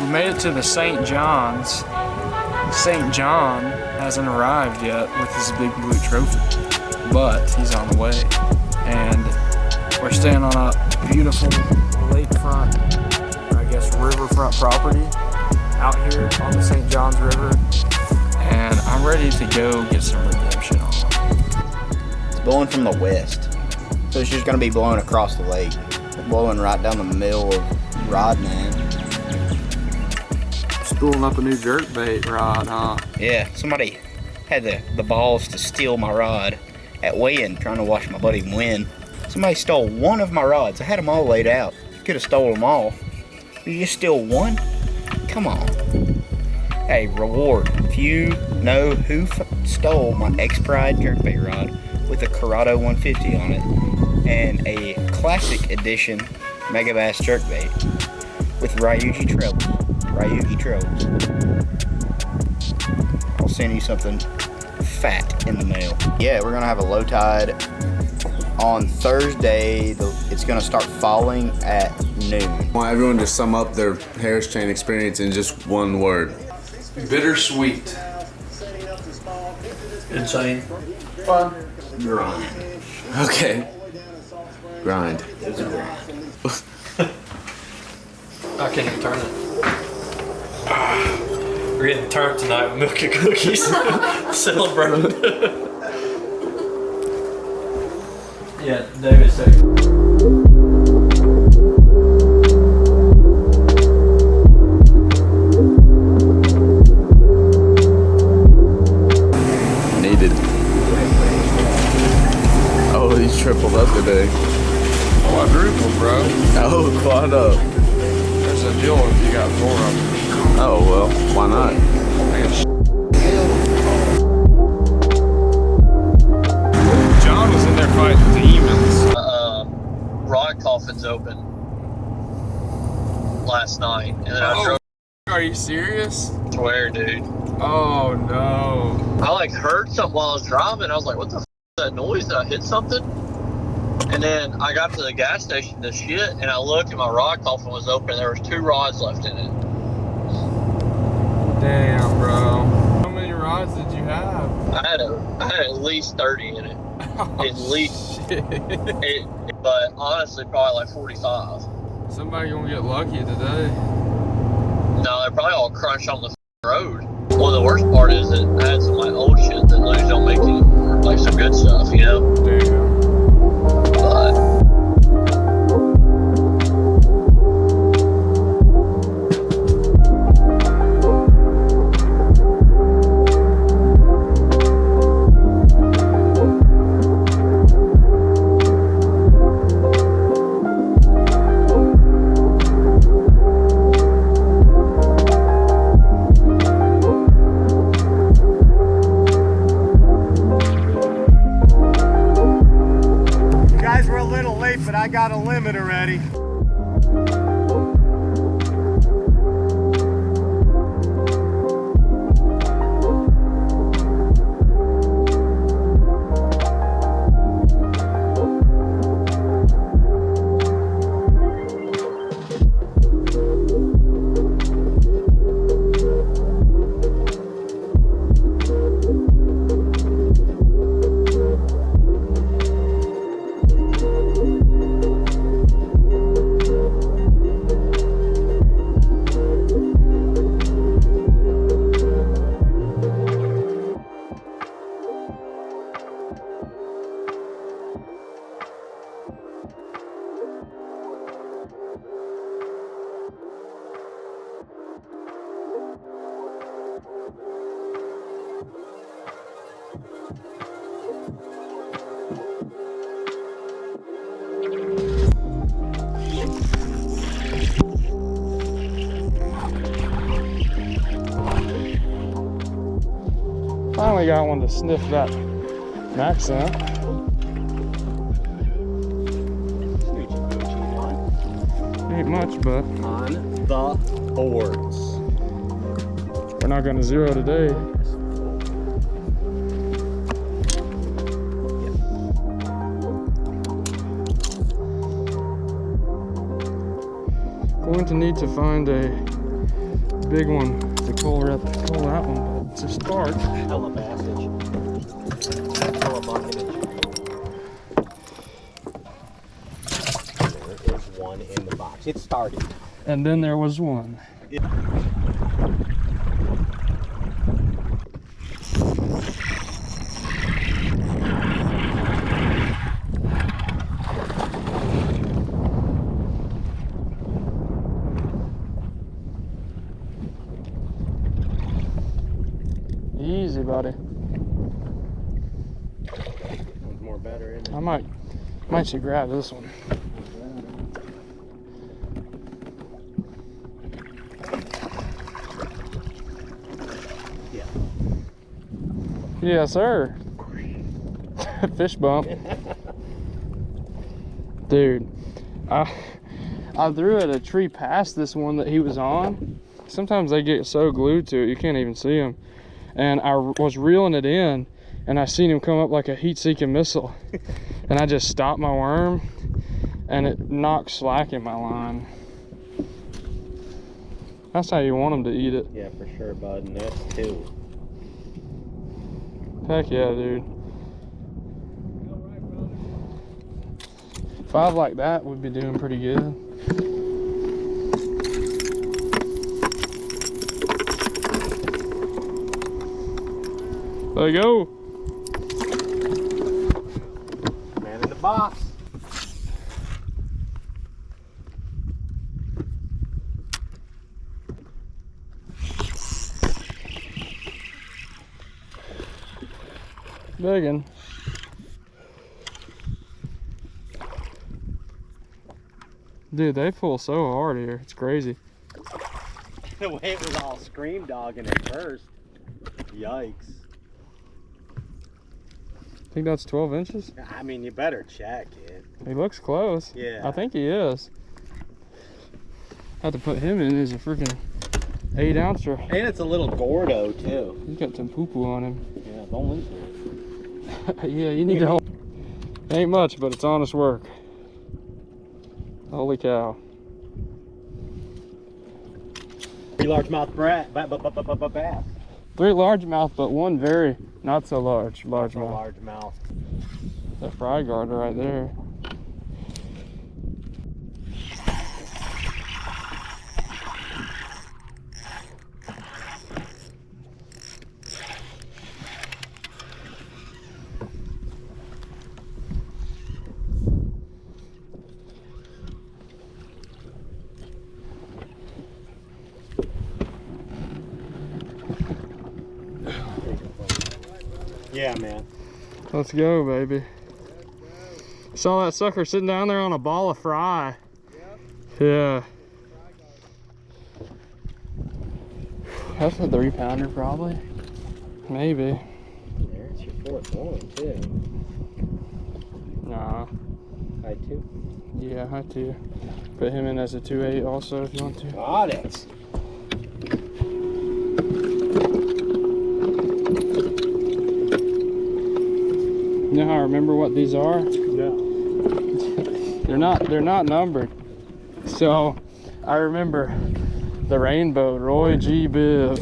We made it to the St. John's. St. John hasn't arrived yet with his big blue trophy, but he's on the way. And we're staying on a beautiful lakefront, I guess riverfront property out here on the St. John's River. And I'm ready to go get some redemption on. It's blowing from the west, so it's just gonna be blowing across the lake. Blowing right down the middle of rod, man. Spooling up a new jerkbait rod, huh? Yeah, somebody had the balls to steal my rod at weigh-in, trying to watch my buddy win. Somebody stole one of my rods. I had them all laid out. Could have stole them all. You just steal one? Come on. Hey, reward. If you know who stole my X-Pride jerkbait rod with a Corrado 150 on it and a classic edition Mega Bass jerkbait with Ryuji trebles. I'll send you something fat in the mail. Yeah, we're gonna have a low tide on Thursday. It's gonna start falling at noon. I want everyone to sum up their Harris Chain experience in just one word. Bittersweet. Insane. Fun. Grind. Okay. Grind. It was a grind. I can't even turn it. We're getting turned tonight with milk and cookies. Celebrating. Yeah, David said. Needed. Oh, he's tripled up today. Quadruple, bro. Oh, quad up. There's a deal if you got 4 of them. Oh, well, why not? John was in there fighting demons. Rod coffin's open last night, and then I drove. Are you serious? Swear, dude. Oh no. I like heard something while I was driving. I was like, "What the f is that noise? Did I hit something?" And then I got to the gas station to shit, and I looked, and my rod coffin was open. There was 2 rods left in it. Damn, bro. How many rods did you have? I had at least 30 in it. At least. Shit. But honestly, probably like 45. Somebody gonna get lucky today. No, they're probably all crunched on the road. Well, the worst part is that I had some like old shit that ladies don't make anymore, like some good stuff, you know. Damn. But but I got a limit already. Finally got one to sniff that accent. Ain't much, but On the boards. we're not gonna zero today. Going to need to find a big one to pull that one, but it's a start. Hella passage. Hella bucketage. There is one in the box. It started. And then there was one. Easy, buddy. One's more better, isn't it? I might should grab this one. Yeah. Yes, sir. Fish bump. Dude, I threw at a tree past this one that he was on. Sometimes they get so glued to it you can't even see them. And I was reeling it in, and I seen him come up like a heat-seeking missile. And I just stopped my worm, and it knocked slack in my line. That's how you want them to eat it. Yeah, for sure, bud. And that's 2. Heck yeah, dude. 5 like that would be doing pretty good. There you go. Man in the box. Biggin. Dude, they pull so hard here. It's crazy. The way it was all scream dogging at first. Yikes. I think that's 12 inches. I mean, you better check it. He looks close. Yeah. I think he is. Had to put him in as a freaking 8-ouncer. And it's a little Gordo, too. He's got some poo-poo on him. Yeah, don't lose it. Yeah, you need to hold. Ain't much, but it's honest work. Holy cow. 3 largemouth bass. 3 largemouth, but 1 very not so large. Largemouth. Largemouth. That fry garter right there. Yeah, man. Let's go, baby. Saw that sucker sitting down there on a ball of fry. Yeah. That's a 3-pounder probably. Maybe. There's your 4th one, too. Nah. High 2. Yeah, I do. Put him in as a 2/8 also if you want to. Got it. You know how I remember what these are? Yeah. They're not numbered. So I remember the rainbow Roy G. Biv.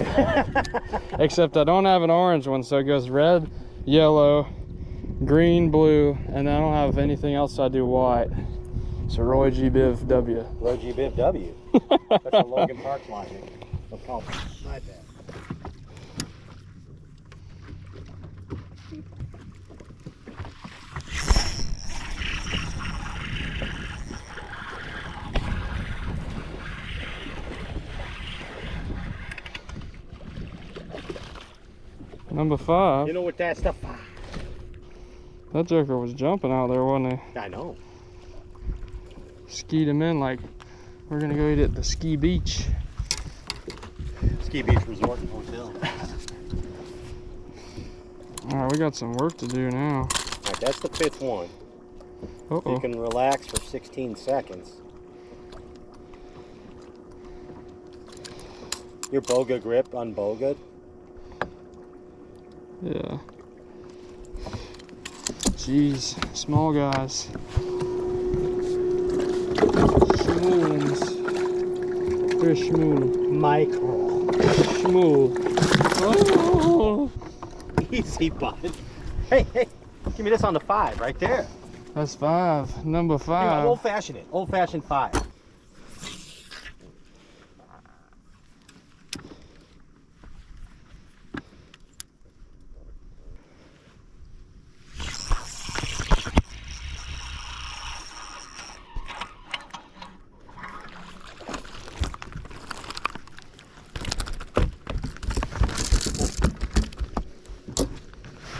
Except I don't have an orange one, so it goes red, yellow, green, blue, and I don't have anything else, so I do white. So Roy G. Biv W. Roy G. Biv W. That's a Logan Parks logic. No problem. My bad. Number 5. You know what that stuff? That joker was jumping out there, wasn't he? I know. Skied him in like we're gonna go eat at the ski beach. Ski Beach Resort and Hotel. Alright, we got some work to do now. Alright, that's the 5th one. Uh-oh. You can relax for 16 seconds. Your boga grip unbogaed. Yeah. Jeez, small guys. Schmoons. Here's Shmoo. Michael. Shmoo. Oh. Easy, bud. Hey, hey. Give me this on the 5 right there. That's 5. Number 5. Old fashioned it. Old fashioned 5.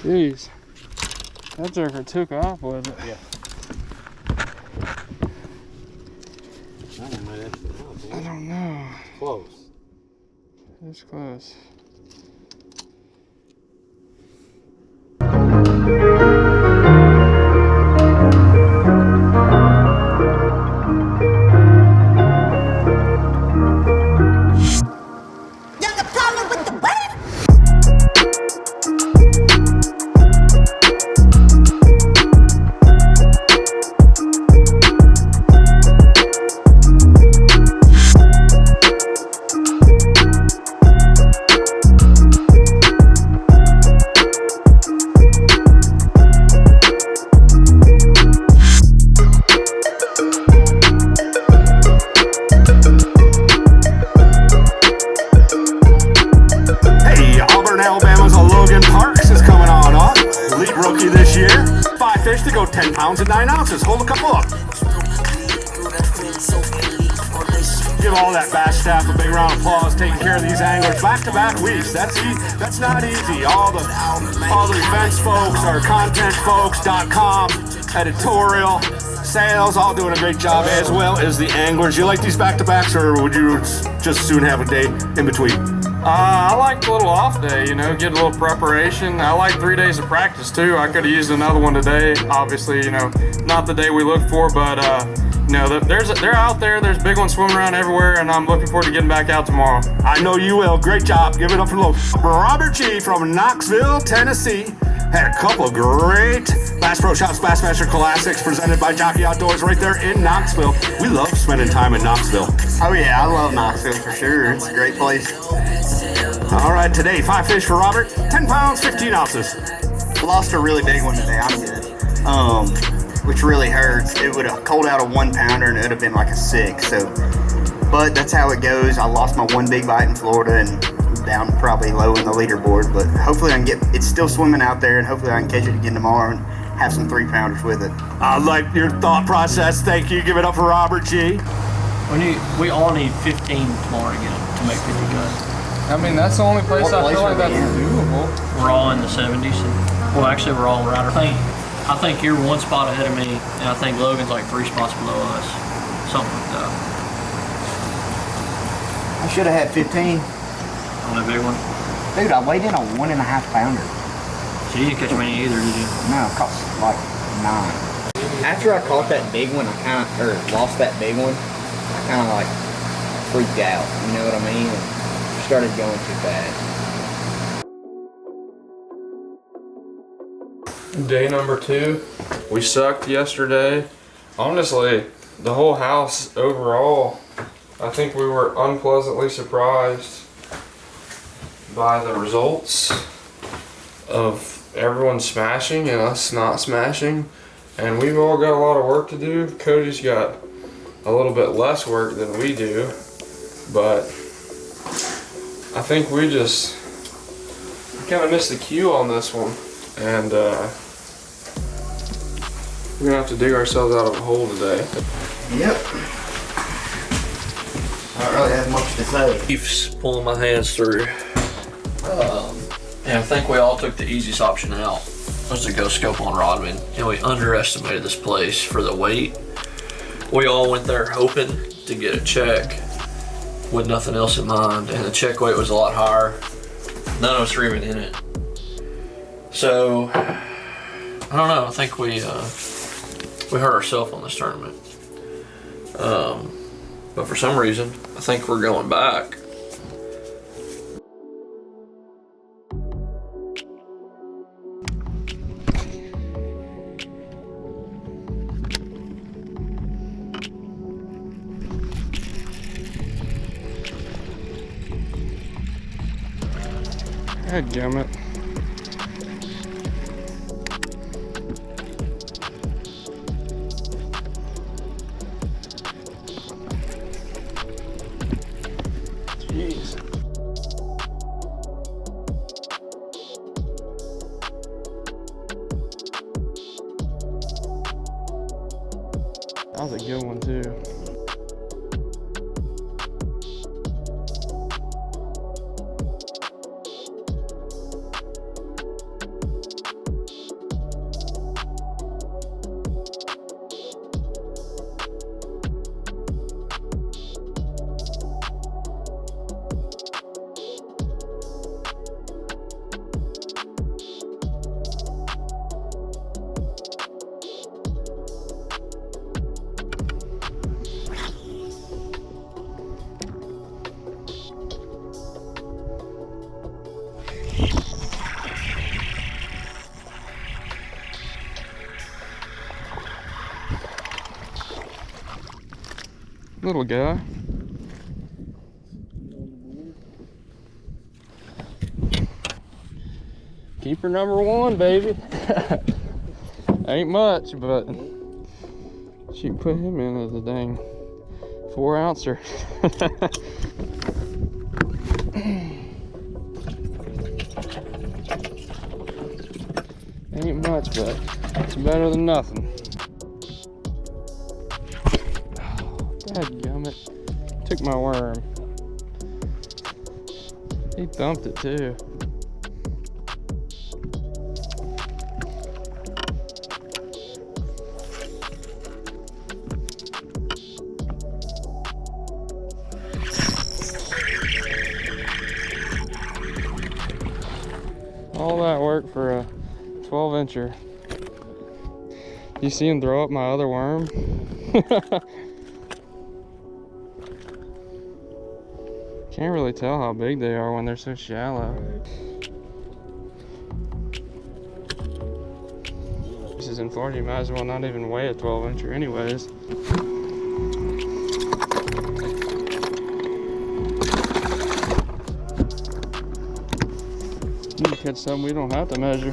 Jeez. That jerker took off with it. Yeah. I don't know. Close. It's close. year. 5 fish to go 10 pounds and 9 ounces. Hold a couple up. Give all that bass staff a big round of applause, taking care of these anglers back-to-back weeks. That's not easy. All the events folks, our content folks.com, editorial, sales, all doing a great job, as well as the anglers. You like these back-to-backs, or would you just soon have a day in between? I like a little off day, you know, get a little preparation. I like 3 days of practice too. I could have used another one today. Obviously, you know, not the day we looked for, but you know, they're out there. There's big ones swimming around everywhere, and I'm looking forward to getting back out tomorrow. I know you will. Great job. Give it up for Robert G from Knoxville, Tennessee. Had a couple of great Bass Pro Shops Bassmaster Classics presented by Jockey Outdoors right there in Knoxville. We love spending time in Knoxville. Oh yeah, I love Knoxville for sure. It's a great place. All right, today 5 fish for Robert, 10 pounds, 15 ounces. Lost a really big one today. I'm good. Which really hurts. It would have culled out a 1 pounder and it would have been like a 6. So, but that's how it goes. I lost my one big bite in Florida and down probably low in the leaderboard. But hopefully I can get. It's still swimming out there, and hopefully I can catch it again tomorrow and have some 3 pounders with it. I like your thought process. Thank you. Give it up for Robert G. We all need 15 tomorrow to make 50 guns. I mean, that's the only place I feel like that's doable. We're all in the 70s. Well, actually, we're all right. I think you're 1 spot ahead of me, and I think Logan's like 3 spots below us. Something like that. I should have had 15. On a big one? Dude, I weighed in a 1.5 pounder. So you didn't catch many either, did you? No, I caught like 9. After I caught that big one, lost that big one, I kind of like freaked out. You know what I mean? Started going too fast. Day number 2, we sucked yesterday. Honestly, the whole house overall, I think we were unpleasantly surprised by the results of everyone smashing and us not smashing. And we've all got a lot of work to do. Cody's got a little bit less work than we do, but I think we kind of missed the cue on this one, and we're gonna have to dig ourselves out of a hole today. Yep. I don't really have much to say. Keeps pulling my hands through. And I think we all took the easiest option out, was to go scope on Rodman, and we underestimated this place for the weight. We all went there hoping to get a check with nothing else in mind, and the check weight was a lot higher. None of us were even in it. So, I don't know, I think we hurt ourselves on this tournament. But for some reason, I think we're going back. Dadgummit. Jeez. That was a good one too. Little guy. Keeper number one, baby. Ain't much, but she can put him in as a dang 4-ouncer. Ain't much, but it's better than nothing. Dadgummit. Took my worm. He thumped it too. All that work for a 12-incher. You see him throw up my other worm? Can't really tell how big they are when they're so shallow. This is in Florida, you might as well not even weigh a 12-incher anyways. You can catch something we don't have to measure.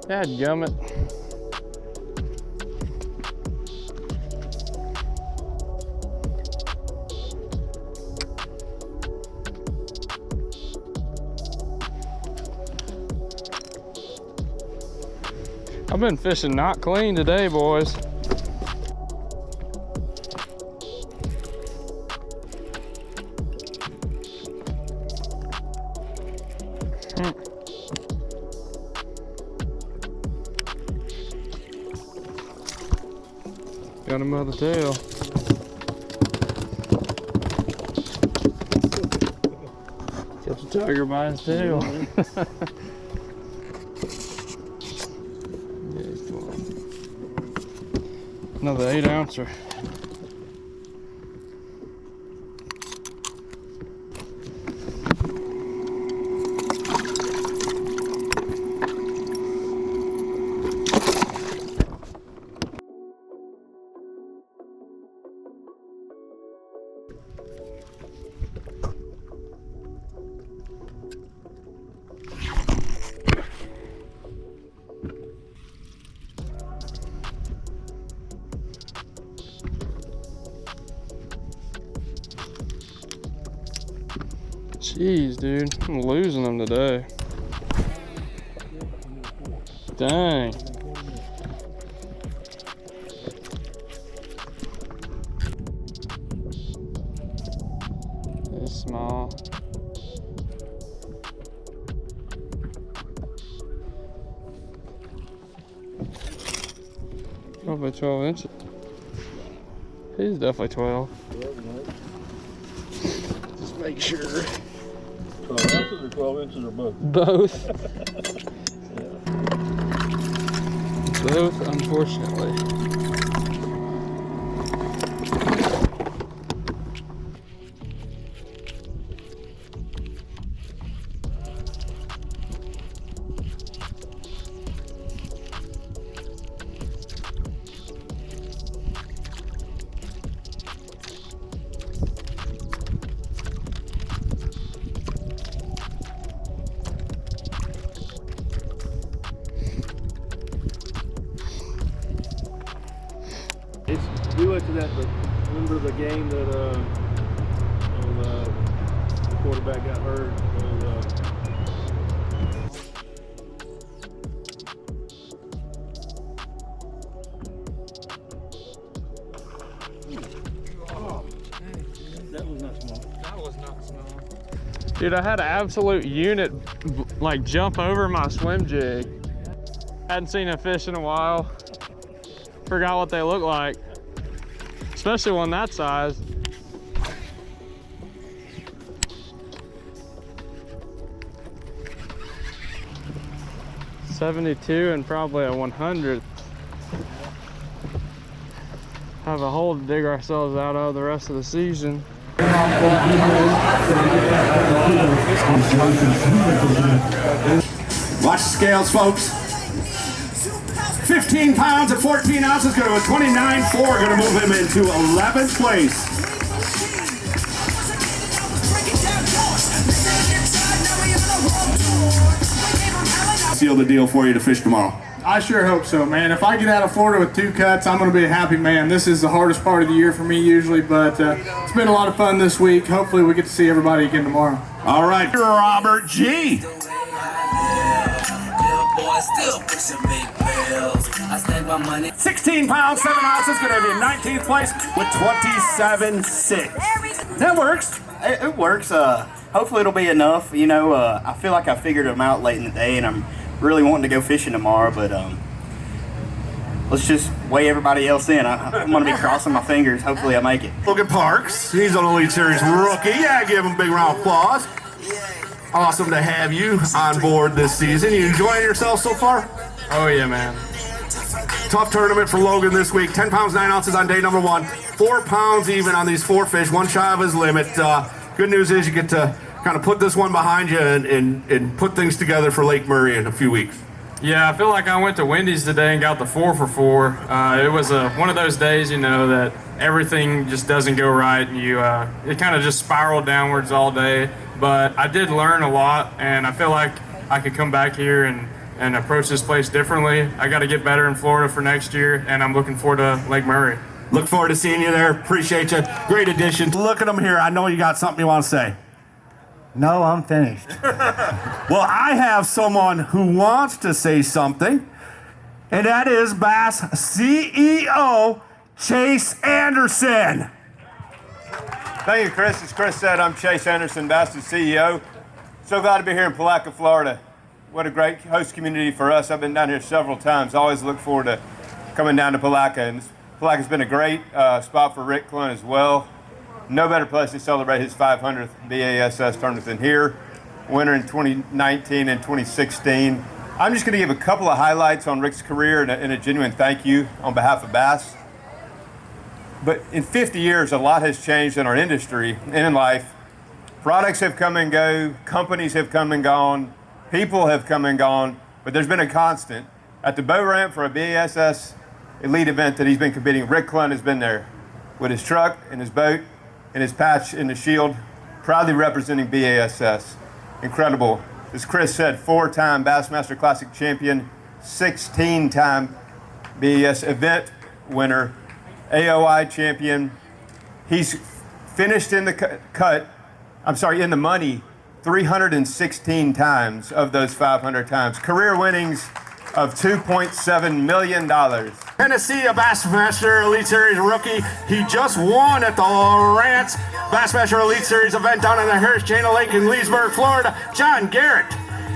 Dadgummit. I've been fishing not clean today, boys. Got him by the tail. Catch a tiger by his tail. Another 8-ouncer. Jeez, dude, I'm losing them today. Dang. It's small. Probably 12 inches. He's definitely 12. Just make sure. 12 ounces or 12 inches or both? Both. Both, unfortunately. We went to that, remember the game that the quarterback got hurt? That was not small. That was not small. Dude, I had an absolute unit like jump over my swim jig. Hadn't seen a fish in a while. Forgot what they look like, especially one that size. $72 and probably a 100th. Have a hole to dig ourselves out of the rest of the season. Watch the scales, folks. 15 pounds and 14 ounces, going to a 29.4, going to move him into 11th place. Seal the deal for you to fish tomorrow. I sure hope so, man. If I get out of Florida with 2 cuts, I'm going to be a happy man. This is the hardest part of the year for me usually, but it's been a lot of fun this week. Hopefully we get to see everybody again tomorrow. All right, Robert G. 16 pounds, 7 ounces, going to be in 19th place with 27.6. That works. It works. Hopefully it'll be enough. You know, I feel like I figured them out late in the day, and I'm really wanting to go fishing tomorrow, but let's just weigh everybody else in. I'm going to be crossing my fingers. Hopefully I make it. Logan Parks, he's an Elite Series rookie. Yeah, give him a big round of applause. Awesome to have you on board this season. You enjoying yourself so far? Oh yeah, man. Tough tournament for Logan this week. 10 pounds, 9 ounces on day number 1. 4 pounds even on these 4 fish, 1 shy of his limit. Good news is you get to kind of put this one behind you and put things together for Lake Murray in a few weeks. Yeah, I feel like I went to Wendy's today and got the 4 for 4. It was one of those days, you know, that everything just doesn't go right. And it kind of just spiraled downwards all day. But I did learn a lot, and I feel like I could come back here and approach this place differently. I got to get better in Florida for next year, and I'm looking forward to Lake Murray. Look forward to seeing you there. Appreciate you. Great addition. Look at him here. I know you got something you want to say. No, I'm finished. Well, I have someone who wants to say something, and that is Bass CEO Chase Anderson. Thank you, Chris. As Chris said, I'm Chase Anderson, Bass's CEO. So glad to be here in Palatka, Florida. What a great host community for us. I've been down here several times. Always look forward to coming down to Palatka. And Palatka's been a great spot for Rick Clunn as well. No better place to celebrate his 500th BASS tournament than here. Winner in 2019 and 2016. I'm just going to give a couple of highlights on Rick's career and a genuine thank you on behalf of Bass. But in 50 years, a lot has changed in our industry and in life. Products have come and go, companies have come and gone, people have come and gone, but there's been a constant. At the boat ramp for a BASS Elite event that he's been competing, Rick Clunn has been there with his truck and his boat and his patch and the shield, proudly representing BASS. Incredible. As Chris said, 4-time Bassmaster Classic champion, 16-time BASS event winner, AOI champion. He's finished in the in the money 316 times of those 500 times. Career winnings of $2.7 million. Tennessee, a Bassmaster Elite Series rookie. He just won at the Rants Bassmaster Elite Series event down in the Harris Chain of Lake in Leesburg, Florida. John Garrett.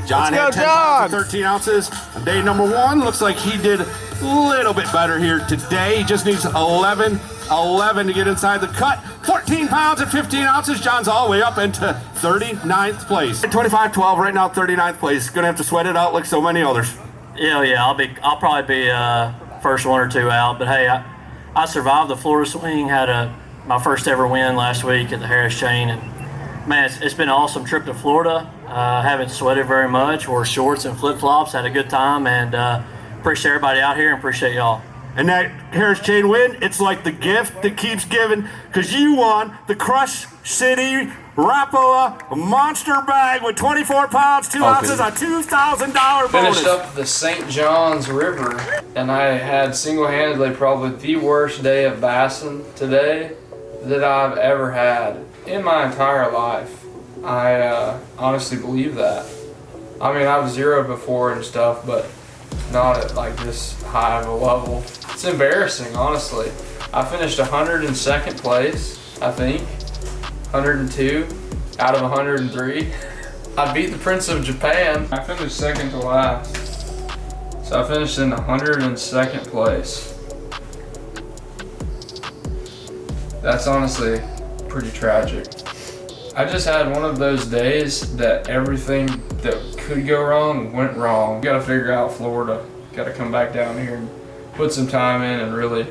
John had 10 pounds and 13 ounces. On day number 1, looks like he did a little bit better here today. He just needs 11 to get inside the cut. 14 pounds and 15 ounces. John's all the way up into 39th place. 25-12 right now, 39th place. Gonna have to sweat it out like so many others. Yeah, I'll probably be first 1 or 2 out. But hey, I survived the Florida swing. Had my first ever win last week at the Harris Chain, and man, it's been an awesome trip to Florida. Haven't sweated very much. Wore shorts and flip flops. Had a good time, and appreciate everybody out here and appreciate y'all. And that Harris chain win, it's like the gift that keeps giving, because you won the Crush City Rapala Monster Bag with 24 pounds, 2 ounces, a $2,000 bonus. Finished up the St. Johns River, and I had single-handedly probably the worst day of bassing today that I've ever had in my entire life. I honestly believe that. I mean, I've zeroed before and stuff, but not at like this high of a level. It's embarrassing, honestly. I finished 102nd place, I think. 102 out of 103. I beat the Prince of Japan. I finished second to last. So I finished in 102nd place. That's honestly pretty tragic. I just had one of those days that everything that could go wrong went wrong. You gotta figure out Florida. Gotta come back down here and put some time in and really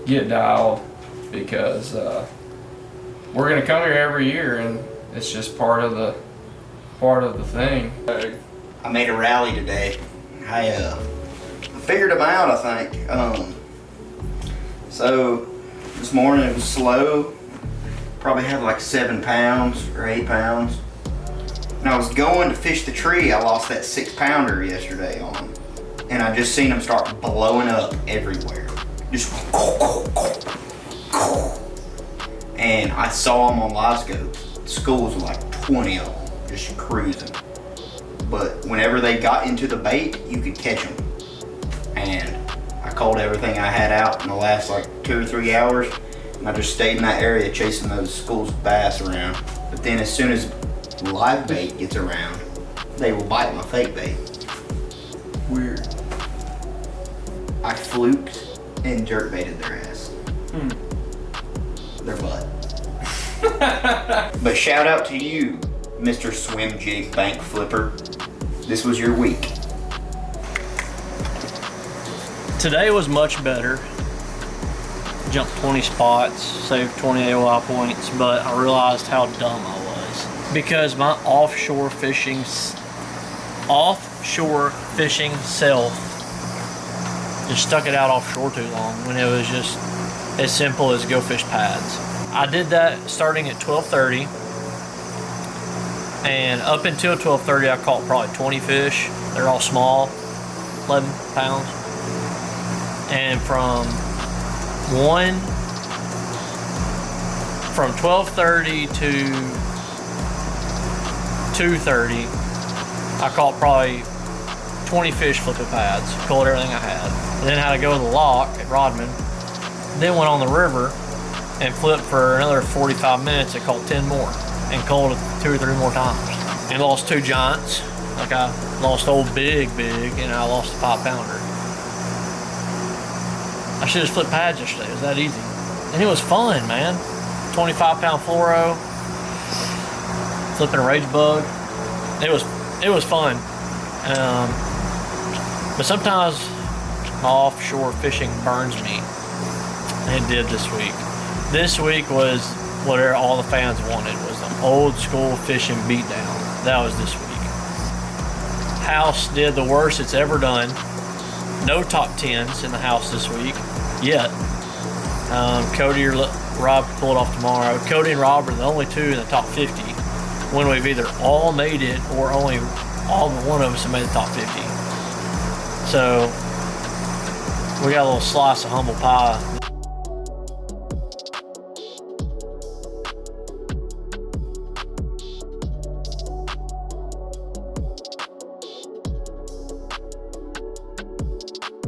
get dialed, because we're gonna come here every year and it's just part of the thing. I made a rally today. I figured them out, I think. So this morning it was slow. Probably had like 7 pounds or 8 pounds. And I was going to fish the tree I lost that 6-pounder yesterday on. And I just seen them start blowing up everywhere. Just and I saw them on live scope. Schools were like 20 of them, just cruising. But whenever they got into the bait, you could catch them. And I called everything I had out in the last like 2 or 3 hours. And I just stayed in that area chasing those schools of bass around. But then as soon as live bait gets around, they will bite my fake bait. Weird. I fluked and jerk baited their ass. Their butt. But shout out to you, Mr. Swim Jig Bank Flipper. This was your week. Today was much better. Jumped 20 spots, saved 20 AOI points, but I realized how dumb I was. Because my offshore fishing self just stuck it out offshore too long when it was just as simple as go fish pads. I did that starting at 12:30, and up until 12:30 I caught probably 20 fish. They're all small, 11 pounds. And from 12:30 to 2:30, I caught probably 20 fish flipping pads, caught everything I had. Then had to go to the lock at Rodman, then went on the river and flipped for another 45 minutes and caught 10 more and caught it 2 or 3 more times. And lost 2 giants. Like I lost old big, and I lost a 5-pounder. I should have flipped pads yesterday. It was that easy. And it was fun, man. 25-pound fluoro, flipping a rage bug. It was fun. But sometimes my offshore fishing burns me. And it did this week. This week was what all the fans wanted, was an old school fishing beatdown. That was this week. House did the worst it's ever done. No top 10s in the house this week yet. Cody or Rob pull it off tomorrow. Cody and Rob are the only 2 in the top 50 when we've either all made it or only all but one of us have made the top 50. So we got a little slice of humble pie.